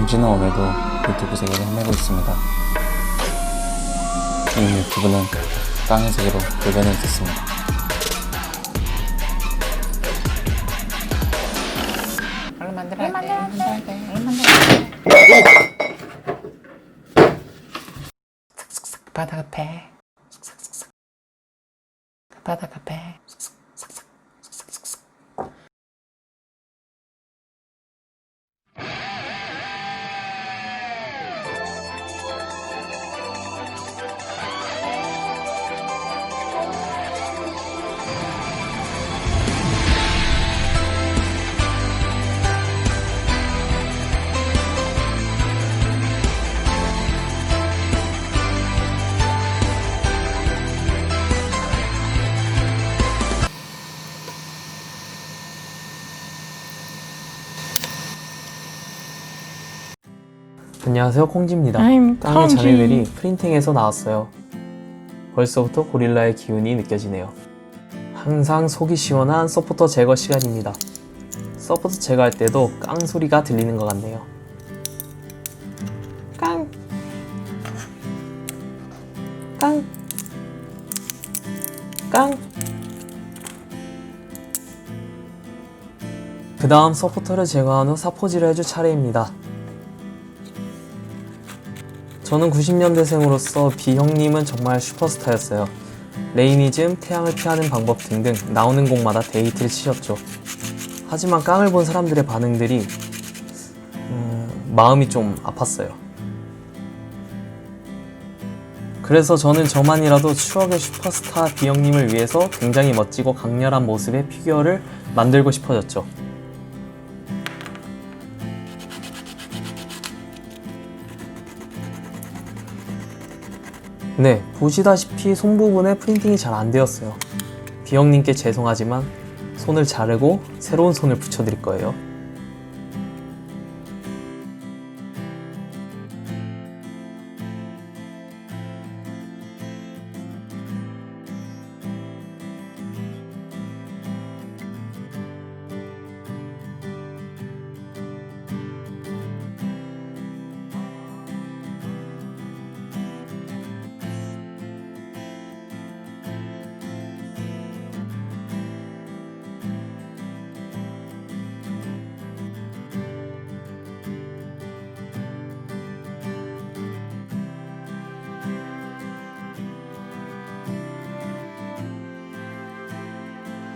MG는 오늘도 유튜브 세계를 헤매고 있습니다. 이 유튜브는 깡의 세계로 돌변해 있었습니다. 얼른 만들어야 돼. 바닥 앞에 바닥 앞에 안녕하세요, 콩지입니다. I'm 깡의 콩지. 자매들이 프린팅에서 나왔어요. 벌써부터 고릴라의 기운이 느껴지네요. 항상 속이 시원한 서포터 제거 시간입니다. 서포터 제거할 때도 깡 소리가 들리는 것 같네요. 깡! 깡! 깡! 그 다음 서포터를 제거한 후 사포질을 해줄 차례입니다. 저는 90년대생으로서 비형님은 정말 슈퍼스타였어요. 레이니즘, 태양을 피하는 방법 등등 나오는 곡마다 데이트를 치셨죠. 하지만 깡을 본 사람들의 반응들이 마음이 좀 아팠어요. 그래서 저는 저만이라도 추억의 슈퍼스타 비형님을 위해서 굉장히 멋지고 강렬한 모습의 피규어를 만들고 싶어졌죠. 네, 보시다시피 손 부분에 프린팅이 잘 안 되었어요. 비형님께 죄송하지만 손을 자르고 새로운 손을 붙여드릴 거예요.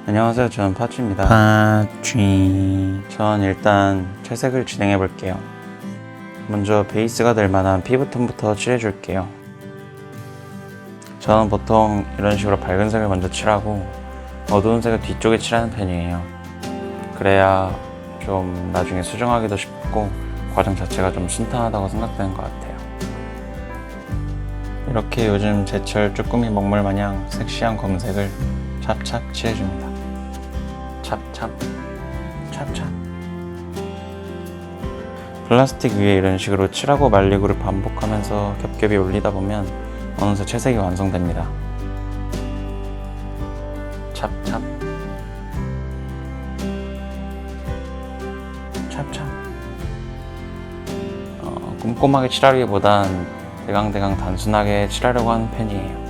안녕하세요, 저는 파쥐입니다. 전 일단 채색을 진행해 볼게요. 먼저 베이스가 될 만한 피부톤부터 칠해줄게요. 저는 보통 이런 식으로 밝은 색을 먼저 칠하고 어두운 색을 뒤쪽에 칠하는 편이에요. 그래야 좀 나중에 수정하기도 쉽고 과정 자체가 좀 순탄하다고 생각되는 것 같아요. 이렇게 요즘 제철 쭈꾸미 먹물 마냥 섹시한 검색을 찹찹 칠해줍니다. 찹찹 찹찹. 플라스틱 위에 이런 식으로 칠하고 말리고를 반복하면서 겹겹이 올리다 보면 어느새 채색이 완성됩니다. 찹찹 찹찹. 꼼꼼하게 칠하기보단 대강대강 단순하게 칠하려고 하는 편이에요.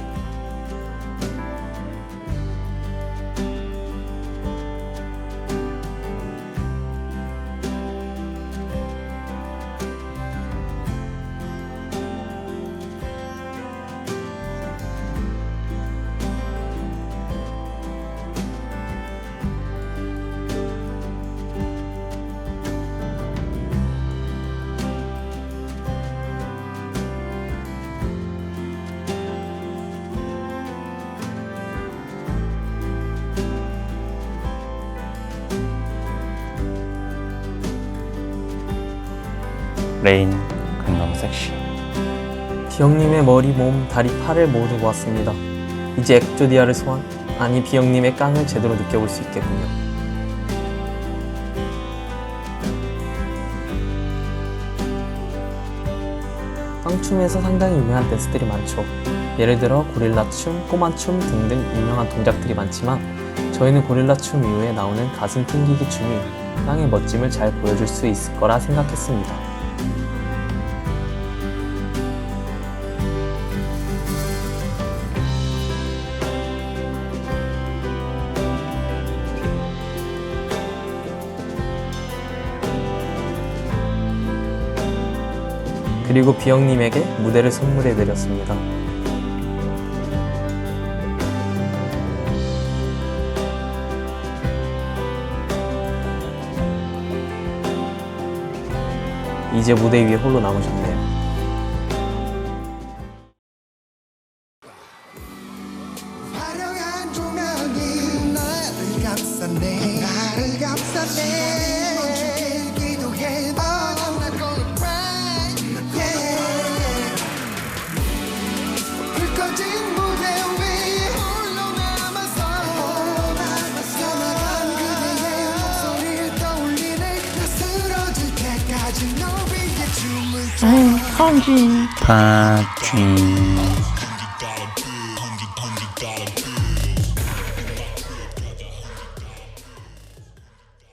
레인 금방 섹시. 비형님의 머리, 몸, 다리, 팔을 모두 모았습니다. 이제 엑조디아를 소환, 아니 비형님의 깡을 제대로 느껴볼 수 있겠군요. 깡춤에서 상당히 유명한 댄스들이 많죠. 예를 들어 고릴라춤, 꼬마춤 등등 유명한 동작들이 많지만 저희는 고릴라춤 이후에 나오는 가슴 튕기기 춤이 깡의 멋짐을 잘 보여줄 수 있을 거라 생각했습니다. 그리고 비영님에게 무대를 선물해드렸습니다. 이제 무대 위에 홀로 남으셨네요. 화려한 조명이 나를 감싸네 나를 감싸네 멈추길 기도해 I'm not gonna cry yeah. 불 꺼진 무대 위에 홀로 남아서 떠나간 그대의 목소리를 떠올리네 나 쓰러질 때까지 너 위해 춤을 춰 파쥐